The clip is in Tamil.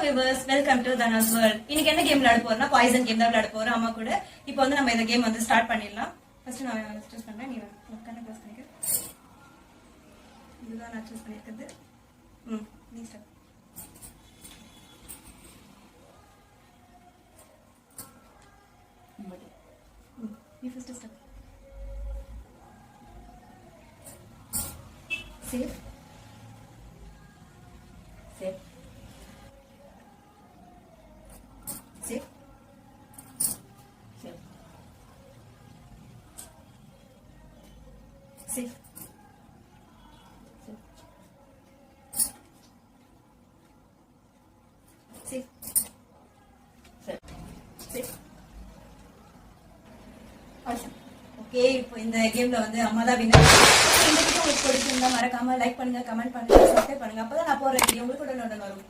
Viewers, welcome to Dhana's world. இன்னைக்கு என்ன கேம் விளையாட போறோம்னா பாய்சன் கேம் தான் விளையாட போறோம் அம்மா கூட. இப்போ வந்து நம்ம இந்த கேம் வந்து ஸ்டார்ட் பண்ணிடலாம். ஃபர்ஸ்ட் நான் சூஸ் பண்றேன், நீ கண்ணை க்ளோஸ் பண்ணிக்க. இதுதான் நான் சூஸ் பண்ணிருக்கிறது. நீ ஸ்டார்ட். நீ first start. Safe safe Safe. Safe. Safe. Safe. Safe. Safe. Awesome. Okay, இப்போ இந்த கேம்ல வந்து அம்மா தான் வின்னர். இந்த வீடியோ உங்களுக்கு பிடிச்சிருந்தா மறக்காம லைக் பண்ணுங்க, கமெண்ட் பண்ணுங்க, சப்ஸ்கிரைப் பண்ணுங்க. அப்பதான் நான் போற வீடியோ உங்களுக்கு உடனே வரும்.